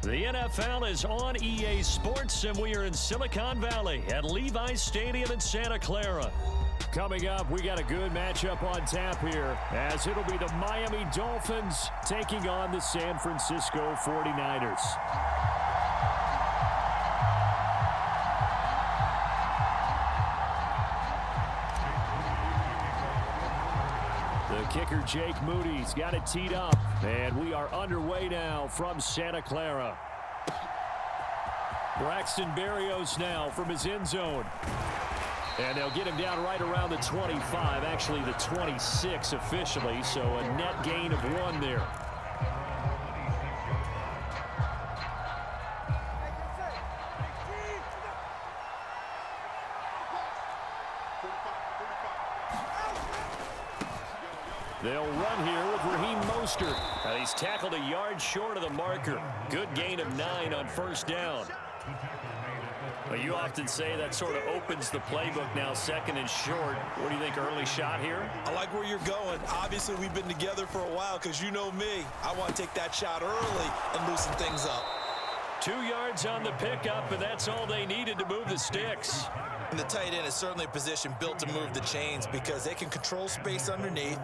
The NFL is on EA Sports, and we are in Silicon Valley at Levi's Stadium in Santa Clara. Coming up, we got a good matchup on tap here, as it'll be the Miami Dolphins taking on the San Francisco 49ers. The kicker, Jake Moody's got it teed up, and we are underway now from Santa Clara. Braxton Berrios now from his end zone. And they'll get him down right around the 25, actually the 26 officially, so a net gain of 1 there. They'll run here with Raheem Mostert. Now he's tackled a yard short of the marker. Good gain of 9 on first down. Well, you often say that sort of opens the playbook now, second and short. What do you think, early shot here? I like where you're going. Obviously, we've been together for a while because you know me. I want to take that shot early and loosen things up. 2 yards on the pickup, and that's all they needed to move the sticks. And the tight end is certainly a position built to move the chains because they can control space underneath.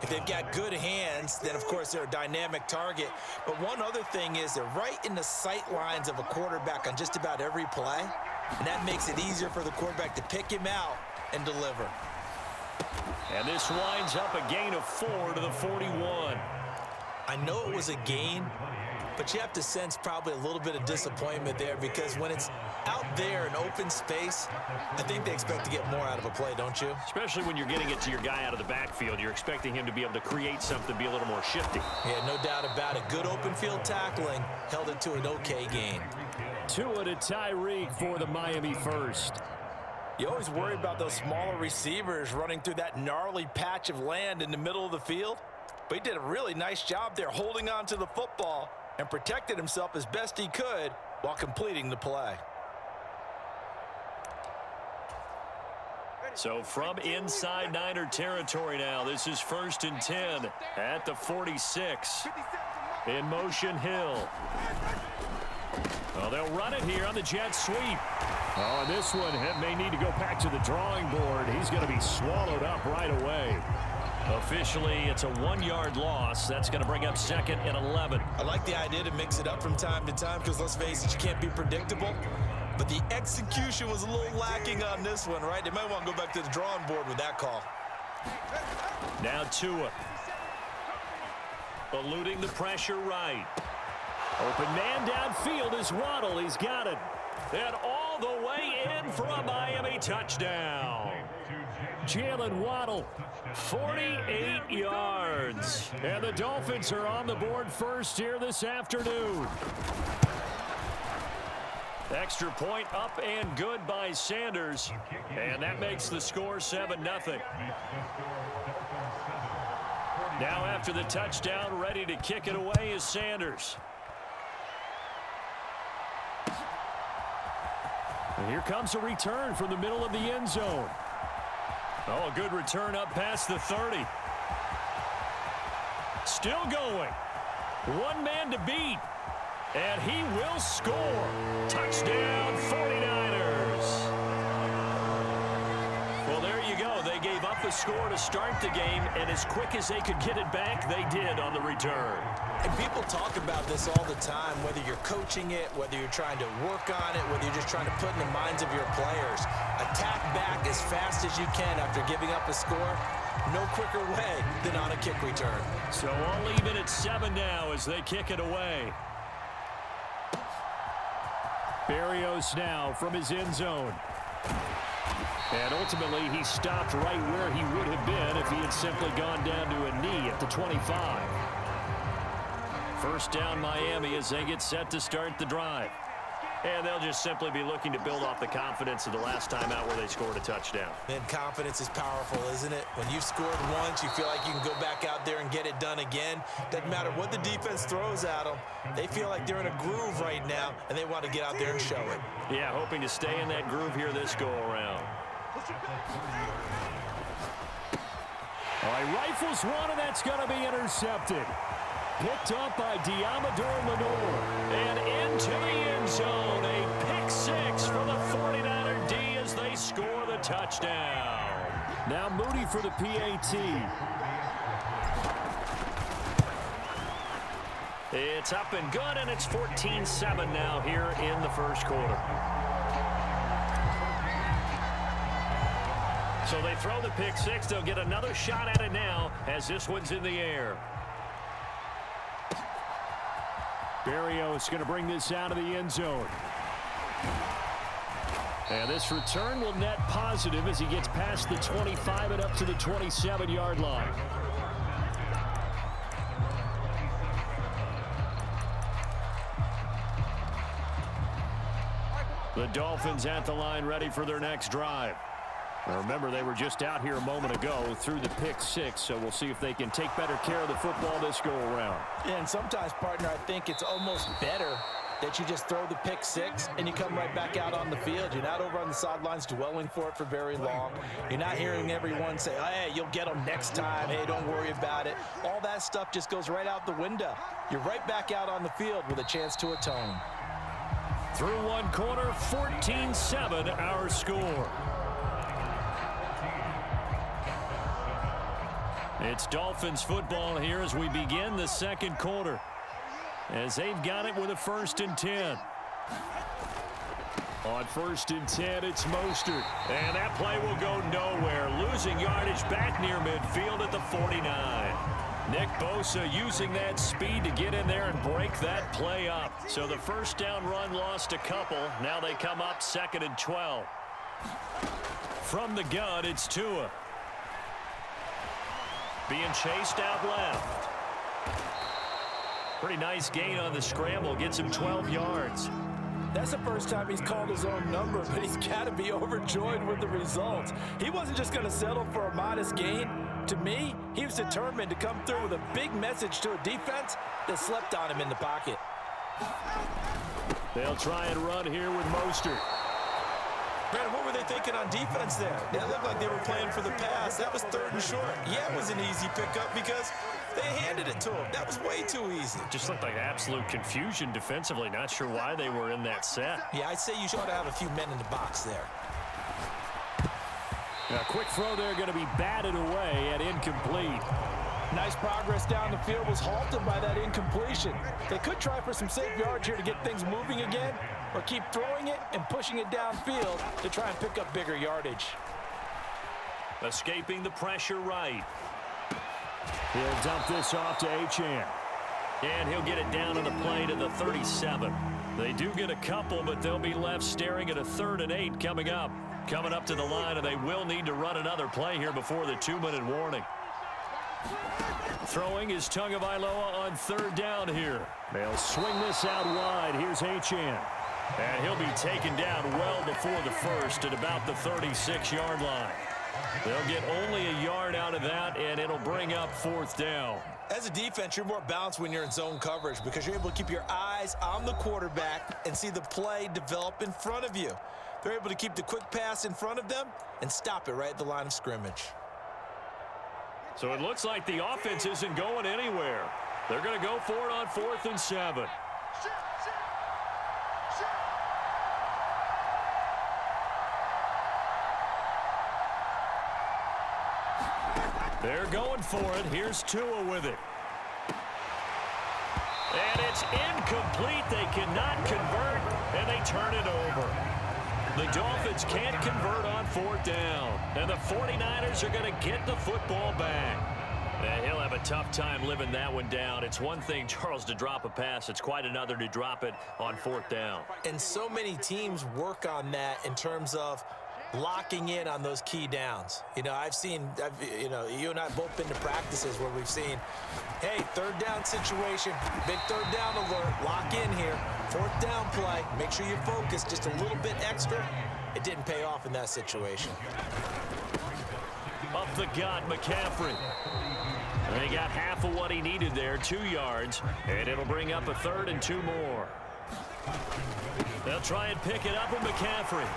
If they've got good hands, then, of course, they're a dynamic target. But one other thing is they're right in the sight lines of a quarterback on just about every play, and that makes it easier for the quarterback to pick him out and deliver. And this winds up a gain of 4 to the 41. I know it was a gain, but you have to sense probably a little bit of disappointment there because when it's out there in open space, I think they expect to get more out of a play, don't you? Especially when you're getting it to your guy out of the backfield. You're expecting him to be able to create something, be a little more shifty. Yeah, no doubt about it. Good open field tackling held it to an okay gain. Tua to Tyreek for the Miami first. You always worry about those smaller receivers running through that gnarly patch of land in the middle of the field. But he did a really nice job there holding on to the football and protected himself as best he could while completing the play. So from inside Niner territory now, this is 1st and 10 at the 46. In motion, Hill. Well, they'll run it here on the jet sweep. Oh, and this one may need to go back to the drawing board. He's going to be swallowed up right away. Officially, it's a 1-yard loss. That's going to bring up 2nd and 11. I like the idea to mix it up from time to time because, let's face it, you can't be predictable. But the execution was a little lacking on this one, right? They might want to go back to the drawing board with that call. Now Tua. Eluding the pressure right. Open man downfield is Waddle. He's got it. And all the way in for a Miami touchdown. Jalen Waddle, 48 yards. And the Dolphins are on the board first here this afternoon. Extra point up and good by Sanders. And that makes the score 7-0. Now after the touchdown, ready to kick it away is Sanders. And here comes a return from the middle of the end zone. Oh, a good return up past the 30. Still going. One man to beat. And he will score. Touchdown, 49ers. Well, there you go. They gave up the score to start the game, and as quick as they could get it back, they did on the return. And people talk about this all the time, whether you're coaching it, whether you're trying to work on it, whether you're just trying to put in the minds of your players. Attack back as fast as you can after giving up a score. No quicker way than on a kick return. So all even at 7 now as they kick it away. Berrios now from his end zone. And ultimately, he stopped right where he would have been if he had simply gone down to a knee at the 25. First down, Miami, as they get set to start the drive. And they'll just simply be looking to build off the confidence of the last time out where they scored a touchdown. Man, confidence is powerful, isn't it? When you've scored once, you feel like you can go back out there and get it done again. Doesn't matter what the defense throws at them. They feel like they're in a groove right now, and they want to get out there and show it. Yeah, hoping to stay in that groove here this go-around. All right, rifles one, and that's going to be intercepted. picked up by Deommodore Lenoir. And into the end zone. A pick six for the 49er D as they score the touchdown. Now Moody for the PAT. It's up and good, and it's 14-7 now here in the first quarter. So they throw the pick six. They'll get another shot at it now as this one's in the air. Berrios going to bring this out of the end zone. And this return will net positive as he gets past the 25 and up to the 27-yard line. The Dolphins at the line ready for their next drive. Now remember, they were just out here a moment ago through the pick six, so we'll see if they can take better care of the football this go-around. Yeah, and sometimes, partner, I think it's almost better that you just throw the pick six and you come right back out on the field. You're not over on the sidelines dwelling for it for very long. You're not hearing everyone say, oh, hey, you'll get them next time. Hey, don't worry about it. All that stuff just goes right out the window. You're right back out on the field with a chance to atone. Through one quarter, 14-7 our score. It's Dolphins football here as we begin the second quarter. As they've got it with a 1st and 10. On 1st and 10, it's Mostert. And that play will go nowhere. Losing yardage back near midfield at the 49. Nick Bosa using that speed to get in there and break that play up. So the first down run lost a couple. Now they come up 2nd and 12. From the gun, it's Tua. Being chased out left. Pretty nice gain on the scramble. Gets him 12 yards. That's the first time he's called his own number, but he's got to be overjoyed with the results. He wasn't just going to settle for a modest gain. To me, he was determined to come through with a big message to a defense that slept on him in the pocket. They'll try and run here with Mostert. Brandon, what were they thinking on defense there? It looked like they were playing for the pass. That was 3rd and short. Yeah, it was an easy pickup because they handed it to him. That was way too easy. Just looked like absolute confusion defensively. Not sure why they were in that set. Yeah, I'd say you should have a few men in the box there. A quick throw there going to be batted away at incomplete. Nice progress down the field was halted by that incompletion. They could try for some safe yards here to get things moving again, or keep throwing it and pushing it downfield to try and pick up bigger yardage. Escaping the pressure right. He'll dump this off to Achane. And he'll get it down to the play to the 37. They do get a couple, but they'll be left staring at a 3rd and 8 coming up. Coming up to the line, and they will need to run another play here before the 2-minute warning. Throwing is Tagovailoa on 3rd down here. They'll swing this out wide. Here's Achane. And he'll be taken down well before the first at about the 36-yard line. They'll get only a yard out of that, and it'll bring up 4th down. As a defense, you're more balanced when you're in zone coverage because you're able to keep your eyes on the quarterback and see the play develop in front of you. They're able to keep the quick pass in front of them and stop it right at the line of scrimmage. So it looks like the offense isn't going anywhere. They're going to go for it on 4th and 7. They're going for it. Here's Tua with it. And it's incomplete. They cannot convert, and they turn it over. The Dolphins can't convert on 4th down, and the 49ers are going to get the football back. And he'll have a tough time living that one down. It's one thing, Charles, to drop a pass. It's quite another to drop it on 4th down. And so many teams work on that in terms of locking in on those key downs. You know, you and I have both been to practices where we've seen, hey, 3rd down situation, big 3rd down alert, lock in here, 4th down play, make sure you focus just a little bit extra. It didn't pay off in that situation. Up the gut, McCaffrey. And he got half of what he needed there, 2 yards, and it'll bring up a 3rd and 2 more. They'll try and pick it up with McCaffrey.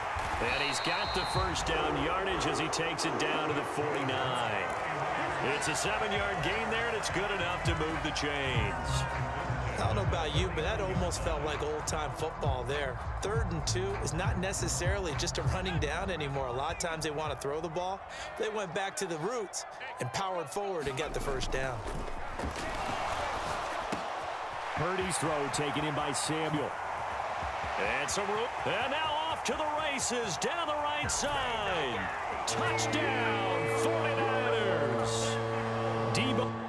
And he's got the first down yardage as he takes it down to the 49. It's a 7-yard gain there, and it's good enough to move the chains. I don't know about you, but that almost felt like old-time football there. 3rd and 2 is not necessarily just a running down anymore. A lot of times they want to throw the ball. They went back to the roots and powered forward and got the first down. Purdy's throw taken in by Samuel. And some room. And now off to the races down the right side. Touchdown, 49ers. Deebo.